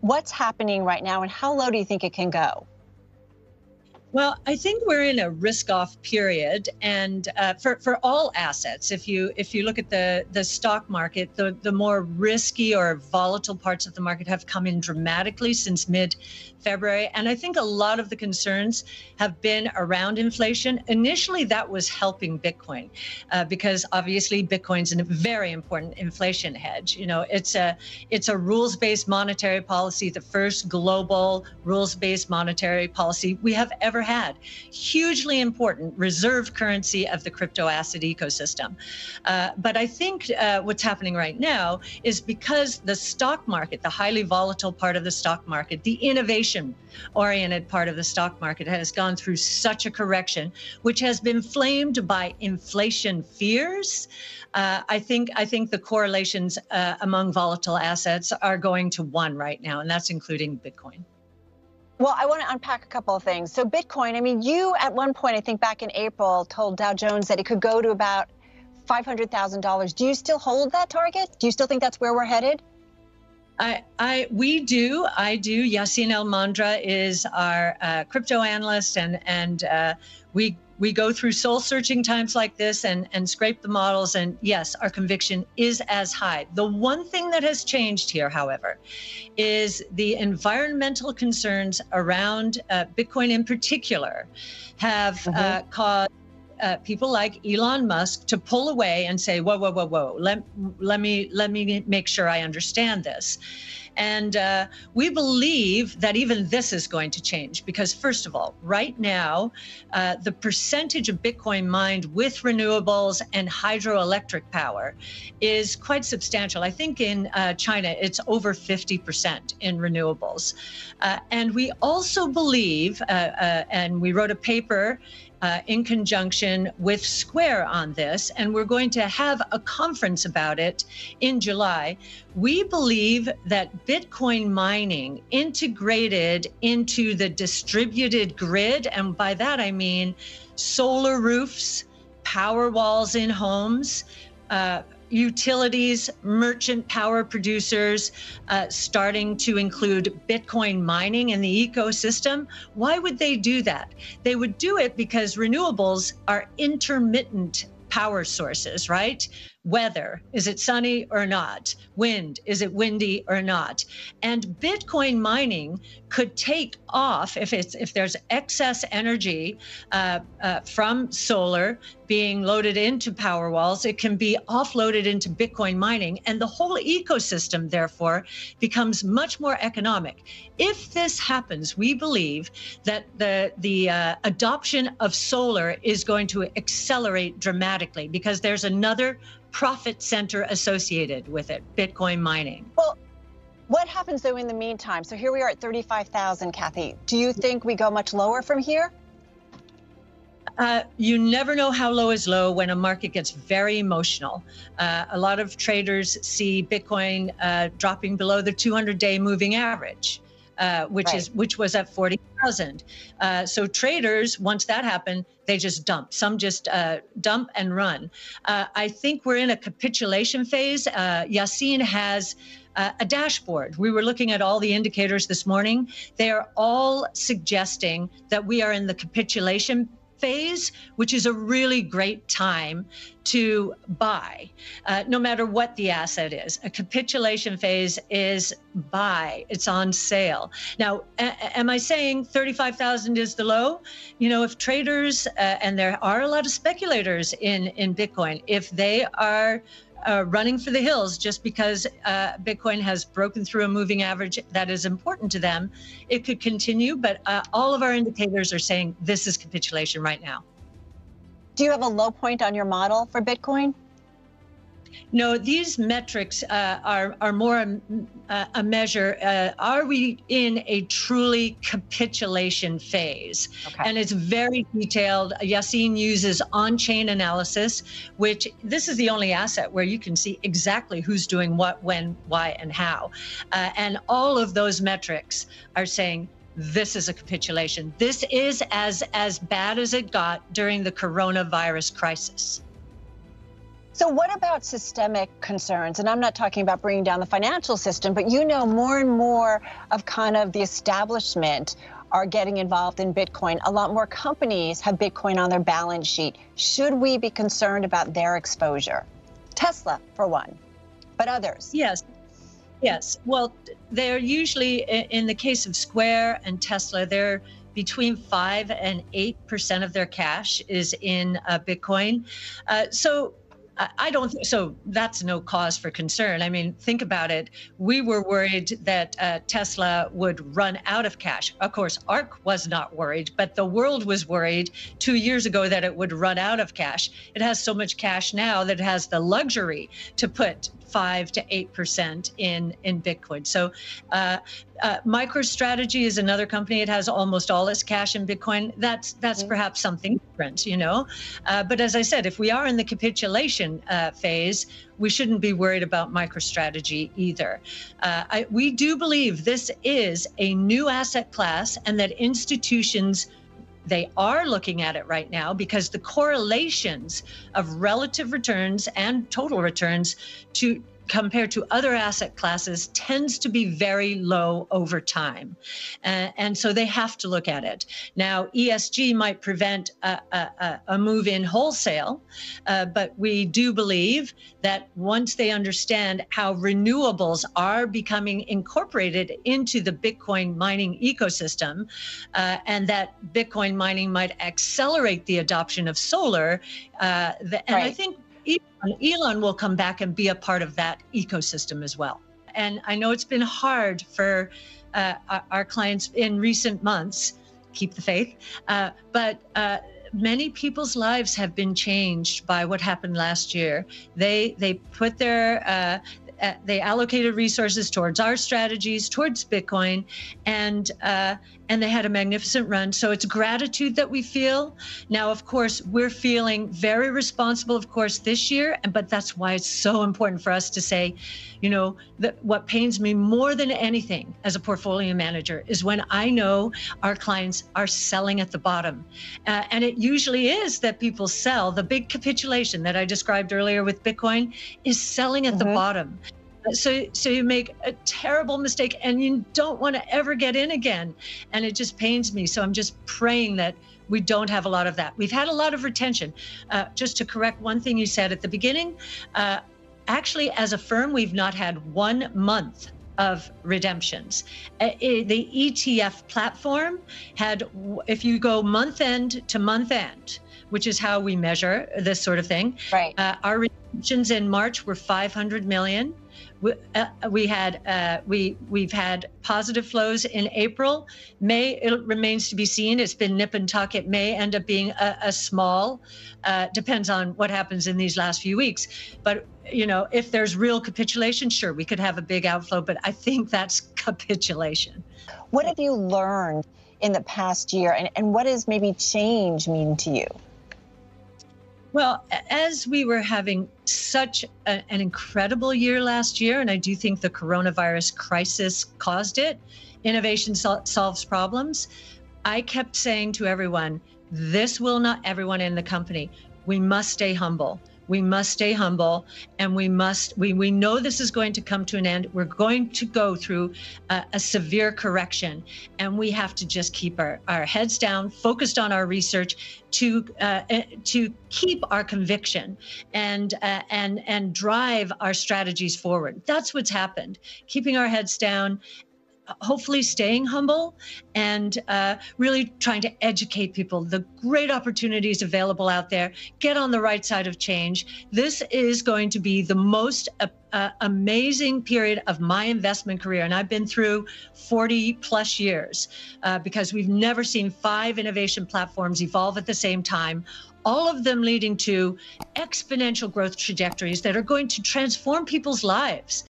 What's happening right now, and how low do you think it can go? Well, I think we're in a risk-off period, and for all assets, if you look at the stock market, the more risky or volatile parts of the market have come in dramatically since mid-February, and I think a lot of the concerns have been around inflation. Initially, that was helping Bitcoin because obviously Bitcoin's a very important inflation hedge. You know, it's a rules-based monetary policy, the first global rules-based monetary policy we have ever had. Hugely important reserve currency of the crypto asset ecosystem. But I think what's happening right now is because the stock market, the highly volatile part of the stock market, the innovation-oriented part of the stock market has gone through such a correction, which has been flamed by inflation fears. I think the correlations among volatile assets are going to one right now, and that's including Bitcoin. Well, I want to unpack a couple of things. So Bitcoin, I mean, you at one point, I think back in April, told Dow Jones that it could go to about $500,000. Do you still hold that target? Do you still think that's where we're headed? We do. I do. Yacine El-Mandra is our crypto analyst, and we go through soul-searching times like this and scrape the models. And yes, our conviction is as high. The one thing that has changed here, however, is the environmental concerns around Bitcoin in particular have caused people like Elon Musk to pull away and say, whoa, whoa, whoa, whoa, let me make sure I understand this. And we believe that even this is going to change because, first of all, right now, the percentage of Bitcoin mined with renewables and hydroelectric power is quite substantial. I think in China, it's over 50% in renewables. And we also believe, and we wrote a paper in conjunction with Square on this, and we're going to have a conference about it in July. We believe that Bitcoin mining integrated into the distributed grid, and by that I mean solar roofs, power walls in homes, utilities, merchant power producers, starting to include Bitcoin mining in the ecosystem. Why would they do that? They would do it because renewables are intermittent power sources, right? Weather, is it sunny or not? Wind, is it windy or not? And Bitcoin mining could take off if there's excess energy from solar being loaded into power walls, it can be offloaded into Bitcoin mining, and the whole ecosystem, therefore, becomes much more economic. If this happens, we believe that the adoption of solar is going to accelerate dramatically because there's another profit center associated with it, Bitcoin mining. Well, what happens though in the meantime? So here we are at 35,000, Kathy. Do you think we go much lower from here? You never know how low is low when a market gets very emotional. A lot of traders see Bitcoin dropping below the 200-day moving average, which was at 40,000. So traders, once that happened, they just dump. Some just dump and run. I think we're in a capitulation phase. Yacine has a dashboard. We were looking at all the indicators this morning. They are all suggesting that we are in the capitulation phase, which is a really great time to buy, no matter what the asset is. A capitulation phase is buy, it's on sale. Now, am I saying 35,000 is the low? You know, if traders, and there are a lot of speculators in Bitcoin, if they are running for the hills just because Bitcoin has broken through a moving average that is important to them, it could continue. But all of our indicators are saying this is capitulation right now. Do you have a low point on your model for Bitcoin? No, these metrics are more a measure. Are we in a truly capitulation phase? Okay. And it's very detailed. Yacine uses on-chain analysis, which this is the only asset where you can see exactly who's doing what, when, why, and how. And all of those metrics are saying this is a capitulation. This is as bad as it got during the coronavirus crisis. So what about systemic concerns? And I'm not talking about bringing down the financial system, but more and more of kind of the establishment are getting involved in Bitcoin. A lot more companies have Bitcoin on their balance sheet. Should we be concerned about their exposure? Tesla, for one, but others. Yes. Yes. Well, they're usually, in the case of Square and Tesla, they're between 5 and 8% of their cash is in Bitcoin. So I don't think so. That's no cause for concern. I mean, think about it. We were worried that Tesla would run out of cash. Of course, ARK was not worried, but the world was worried 2 years ago that it would run out of cash. It has so much cash now that it has the luxury to put 5 to 8% in Bitcoin. So MicroStrategy is another company. It has almost all its cash in Bitcoin. That's perhaps something different, But as I said, if we are in the capitulation phase, we shouldn't be worried about MicroStrategy either. We do believe this is a new asset class and that institutions, they are looking at it right now because the correlations of relative returns and total returns compared to other asset classes tends to be very low over time. And so they have to look at it. Now, ESG might prevent a move in wholesale, but we do believe that once they understand how renewables are becoming incorporated into the Bitcoin mining ecosystem, and that Bitcoin mining might accelerate the adoption of solar, and I think Elon will come back and be a part of that ecosystem as well. And I know it's been hard for our clients in recent months, keep the faith, but many people's lives have been changed by what happened last year. They put they allocated resources towards our strategies, towards Bitcoin, and they had a magnificent run. So it's gratitude that we feel. Now, of course, we're feeling very responsible, of course, this year, but that's why it's so important for us to say, that what pains me more than anything as a portfolio manager is when I know our clients are selling at the bottom. And it usually is that people sell. The big capitulation that I described earlier with Bitcoin is selling at the bottom. So you make a terrible mistake and you don't want to ever get in again. And it just pains me. So I'm just praying that we don't have a lot of that. We've had a lot of retention. Just to correct one thing you said at the beginning, actually, as a firm, we've not had 1 month of redemptions. The ETF platform had, if you go month end to month end, which is how we measure this sort of thing, right. Our redemptions in March were 500 million. We've had positive flows in April. May, it remains to be seen. It's been nip and tuck. It may end up being a small, depends on what happens in these last few weeks. But, if there's real capitulation, sure, we could have a big outflow, but I think that's capitulation. What have you learned in the past year and what does maybe change mean to you? Well, as we were having such an incredible year last year, and I do think the coronavirus crisis caused it, innovation solves problems. I kept saying to everyone, everyone in the company, we must stay humble. We must stay humble, and we know this is going to come to an end. We're going to go through a severe correction, and we have to just keep our heads down, focused on our research to keep our conviction and drive our strategies forward. That's what's happened. Keeping our heads down, hopefully staying humble, and really trying to educate people, the great opportunities available out there, get on the right side of change. This is going to be the most amazing period of my investment career. And I've been through 40 plus years because we've never seen 5 innovation platforms evolve at the same time, all of them leading to exponential growth trajectories that are going to transform people's lives.